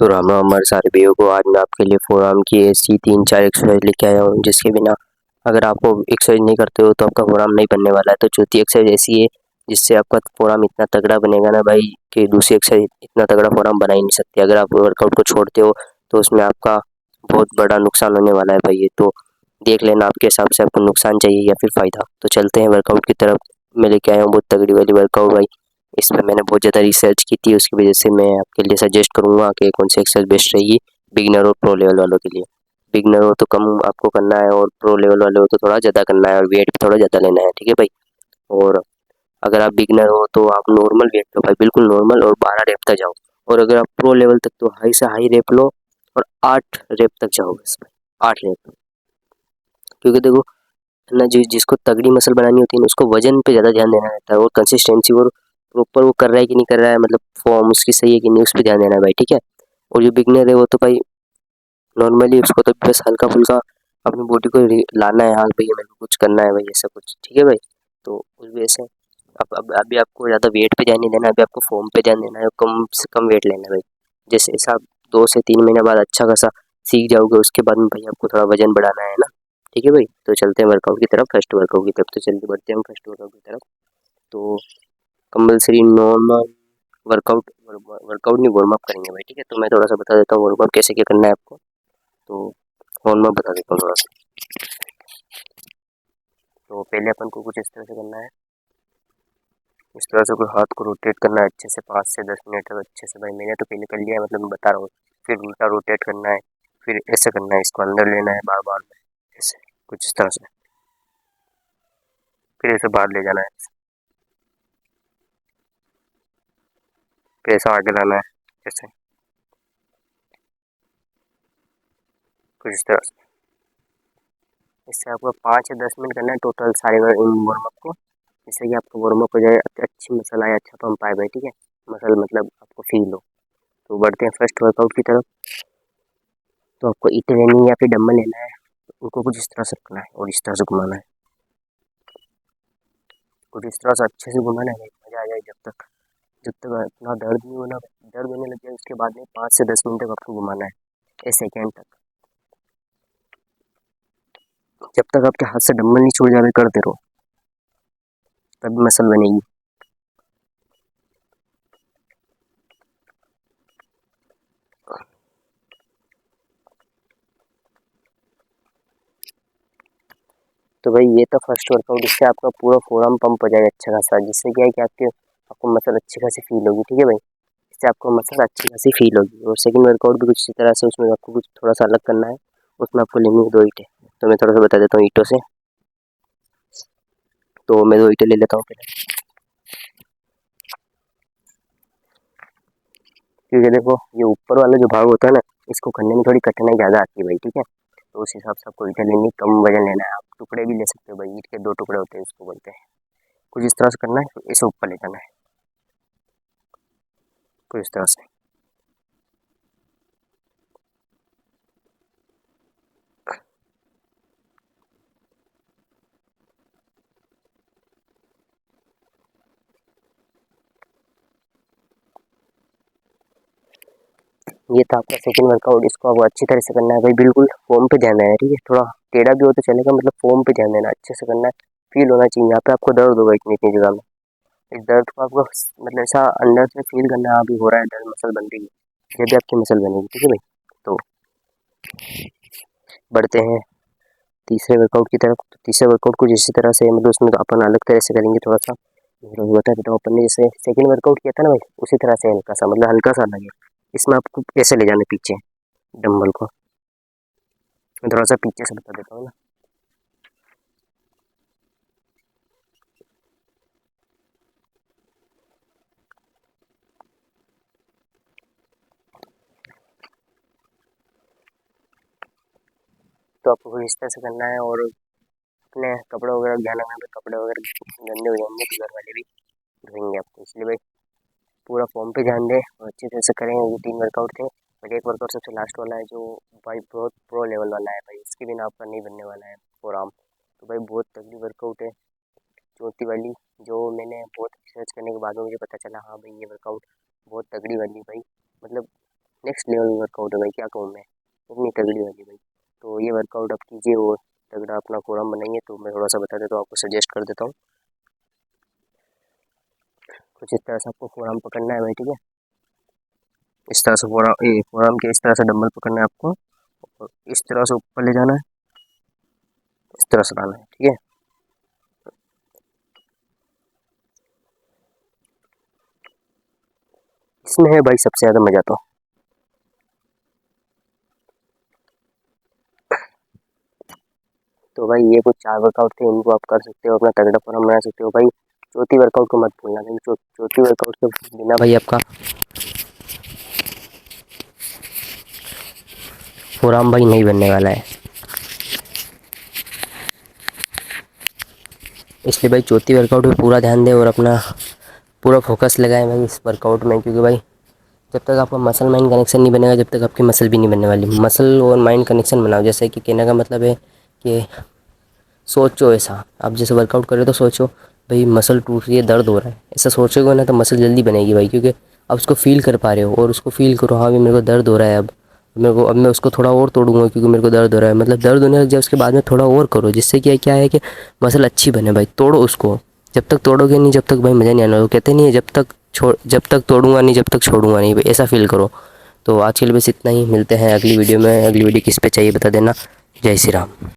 तो राम राम हमारे सारे भैया को। आज मैं आपके लिए फोरआर्म की ऐसी 3-4 एक्सरसाइज लेके आया हूँ जिसके बिना अगर आप वो एक्सरसाइज नहीं करते हो तो आपका फोरआर्म नहीं बनने वाला है। तो चौथी एक्सरसाइज ऐसी है जिससे आपका फोरआर्म इतना तगड़ा बनेगा ना भाई कि दूसरी एक्सरसाइज इतना तगड़ा फोरआर्म बना ही नहीं सकती। अगर आप वर्कआउट को छोड़ते हो तो उसमें आपका बहुत बड़ा नुकसान होने वाला है भाई। ये तो देख लेना आपके हिसाब से आपको नुकसान चाहिए या फिर फ़ायदा। तो चलते हैं वर्कआउट की तरफ। मैं लेके आया हूँ बहुत तगड़ी वाली वर्कआउट भाई। इसमें मैंने बहुत ज़्यादा रिसर्च की थी, उसकी वजह से मैं आपके लिए सजेस्ट करूँगा कि कौन सी एक्सरसाइज बेस्ट रहेगी बिगिनर और प्रो लेवल वालों के लिए। बिगिनर हो तो कम आपको करना है और प्रो लेवल वाले हो तो थोड़ा ज़्यादा करना है और वेट भी थोड़ा ज़्यादा लेना है, ठीक है भाई। और अगर आप बिगिनर हो तो आप नॉर्मल वेट लो भाई, बिल्कुल नॉर्मल, और 12 रेप तक जाओ। और अगर आप प्रो लेवल तक तो हाई से हाई रेप लो और 8 रेप तक जाओ बस भाई, 8 रेप। क्योंकि देखो ना, जिसको तगड़ी मसल बनानी होती है ना उसको वजन पे ज़्यादा ध्यान देना रहता है और कंसिस्टेंसी और प्रॉपर वो कर रहा है कि नहीं कर रहा है, मतलब फॉर्म उसकी सही है कि नहीं, उस पर ध्यान देना है भाई, ठीक है। और जो बिगनर है वो तो भाई नॉर्मली उसको तो बस हल्का फुल्का अपनी बॉडी को लाना है, हाँ भैया मेरे को कुछ करना है भाई, ऐसा कुछ, ठीक है भाई। तो उस वजह से अब अभी आपको ज़्यादा वेट पे ध्यान नहीं देना, अभी आपको फॉर्म पे ध्यान देना है, कम से कम वेट लेना है भाई। जैसे जैसे आप 2 से 3 महीने बाद अच्छा खासा सीख जाओगे उसके बाद में भाई आपको थोड़ा वजन बढ़ाना है ना, ठीक है भाई। तो चलते हैं वर्कआउट की तरफ, फर्स्ट वर्कआउट की तरफ। तो जल्दी बढ़ते हैं हम फर्स्ट वर्कआउट की तरफ। तो कंपल्सरी नॉर्मल वर्कआउट वर्कआउट नहीं, वार्म अप करेंगे भाई, ठीक है। तो मैं थोड़ा सा बता देता हूँ वार्म अप कैसे क्या करना है आपको। तो वार्म अप बता देता हूँ थोड़ा सा। तो पहले अपन को कुछ इस तरह से करना है, इस तरह से कोई हाथ को रोटेट करना है अच्छे से 5 से 10 मिनट तक अच्छे से भाई। मैंने तो पहले कर लिया है, मतलब मैं बता रहा हूँ। फिर उल्टा रोटेट करना है, फिर ऐसे करना है, इसको अंदर लेना है बार बार में, ऐसे कुछ इस तरह से, फिर ऐसे बाहर ले जाना है, फिर ऐसा आगे लाना है, ऐसे कुछ इस तरह से। इससे आपको 5 या 10 मिनट करना है टोटल सारे वार्म अप को, जिससे कि आपका वार्म अप हो जाए, अच्छी मसल आए, अच्छा पंप आए भाई, ठीक है। मसल मतलब आपको फील हो। तो बढ़ते हैं फर्स्ट वर्कआउट की तरफ। तो आपको इटरेनिंग या फिर डम्बल लेना है, उनको कुछ इस तरह से रखना है और इस तरह से घुमाना है, कुछ इस तरह से अच्छे से घुमाना है भाई, मजा आ जाए जब तक इतना दर्द नहीं होना। दर्द होने लग जाए उसके बाद में 5 से 10 मिनट तक आपको घुमाना है, एक सेकेंड तक, जब तक आपके हाथ से डंबल नहीं छूट जाए करते रहो, तभी मसल बनेगी। तो भाई ये तो फर्स्ट वर्कआउट, इससे आपका पूरा फोरआर्म पंप हो जाएगा अच्छा खासा, जिससे क्या है कि आपको मसल अच्छी खासी फील होगी, ठीक है भाई। इससे आपको मसल अच्छी खासी फील होगी। और सेकंड वर्कआउट भी कुछ इसी तरह से, उसमें आपको कुछ थोड़ा सा अलग करना है। उसमें आपको लेनी है 2 ईंटें। तो मैं थोड़ा सा बता देता हूँ ईंटों से। तो मैं 2 ईंटें ले लेता हूँ पहले, क्योंकि देखो ये ऊपर वाला जो भाग होता है ना, इसको करने में थोड़ी कठिनाई ज़्यादा आती है भाई, ठीक है। तो उस हिसाब से आपको ईंटें लेनी, कम वजन लेना है। आप टुकड़े भी ले सकते हो भाई, ईंट के 2 टुकड़े होते हैं उसको बोलते हैं। कुछ इस तरह से करना है, इसे ऊपर ले जाना है, कुछ इस तरह से। ये था आपका सेकंड वर्कआउट। इसको आपको अच्छी तरह से करना है भाई, बिल्कुल फॉर्म पे ध्यान देना है, ठीक है। थोड़ा टेढ़ा भी हो तो चलेगा, मतलब फॉर्म पे ध्यान देना, अच्छे से करना है। फील होना चाहिए, यहाँ पे आपको दर्द होगा इतनी इतनी जगह में। इस दर्द को आपको मतलब ऐसा अंदर से फील करना है, अभी हो रहा है दर्द, मसल बन रही है, जब भी आपकी मसल बनेगी, ठीक है भाई। तो बढ़ते हैं तीसरे वर्कआउट की तरफ। तो तीसरे वर्कआउट को इसी तरह से, मतलब उसमें तो अपन अलग तरह से करेंगे थोड़ा सा। बता देता हूँ, अपन ने जैसे सेकंड वर्कआउट किया था ना भाई, उसी तरह से हल्का सा, मतलब हल्का सा लगे। इसमें आपको ऐसे ले जाना है पीछे डंबल को। मैं थोड़ा सा पीछे से बता देता हूँ ना। तो आपको कुछ इस तरह से करना है। और अपने कपड़े वगैरह ध्यान रखना है, कपड़े वगैरह गंदे हो जाएंगे तो घर वाले भी धोएंगे आपको, इसलिए भाई पूरा फॉर्म पे ध्यान दें और अच्छी तरह से करें। ये 3 वर्कआउट थे, और एक वर्कआउट सबसे लास्ट वाला है जो भाई बहुत प्रो लेवल वाला है भाई, इसके बिना आपका नहीं बनने वाला है फोरआर्म। तो भाई बहुत तगड़ी वर्कआउट है, चौथी वाली, जो मैंने बहुत रिसर्च करने के बाद में मुझे पता चला, हाँ भाई ये वर्कआउट बहुत तगड़ी वाली भाई। मतलब नेक्स्ट लेवल वर्कआउट है भाई, क्या कहूँ मैं, इतनी तगड़ी वाली भाई। तो ये वर्कआउट आप कीजिए और तगड़ा अपना फोरम बनाइए। तो मैं थोड़ा सा बता देता हूँ, आपको सजेस्ट कर देता हूँ। कुछ इस तरह से आपको फोरम पकड़ना है भाई, ठीक है। इस तरह से फोरम के इस तरह से डंबल पकड़ना है आपको, और इस तरह से ऊपर ले जाना है, इस तरह से लाना है, ठीक है। इसमें है भाई सबसे ज़्यादा मज़ा। तो भाई ये कुछ 4 वर्कआउट थे, इनको आप कर सकते हो, अपना तगड़ा फॉर्म बना सकते हो भाई। चौथी वर्कआउट को मत भूलना, क्योंकि चौथी वर्कआउट के बिना भाई आपका फोरम भाई नहीं बनने वाला है। इसलिए भाई चौथी वर्कआउट पे पूरा ध्यान दें और अपना पूरा फोकस लगाएं भाई इस वर्कआउट में, क्योंकि भाई जब तक आपका मसल माइंड कनेक्शन नहीं बनेगा, जब तक आपकी मसल भी नहीं बनने वाली। मसल और माइंड कनेक्शन बनाओ, जैसे कि कहने का मतलब है कि सोचो ऐसा, आप जैसे वर्कआउट कर रहे हो तो सोचो भाई मसल टूट रही है, दर्द हो रहा है, ऐसा सोचोगे ना तो मसल जल्दी बनेगी भाई, क्योंकि आप उसको फील कर पा रहे हो। और उसको फील करो, हाँ भाई मेरे को दर्द हो रहा है, अब मैं उसको थोड़ा और तोड़ूंगा क्योंकि मेरे को दर्द हो रहा है, मतलब दर्द होने लग जाए उसके बाद में थोड़ा और करो, जिससे क्या क्या है कि मसल अच्छी बने भाई। तोड़ो उसको, जब तक तोड़ोगे नहीं जब तक भाई मज़ा नहीं आना। वो कहते नहीं है जब तक तोड़ूंगा नहीं जब तक छोड़ूंगा नहीं भाई, ऐसा फील करो। तो आज के लिए बस इतना ही, मिलते हैं अगली वीडियो में। अगली वीडियो किस पे चाहिए बता देना। जय श्री राम।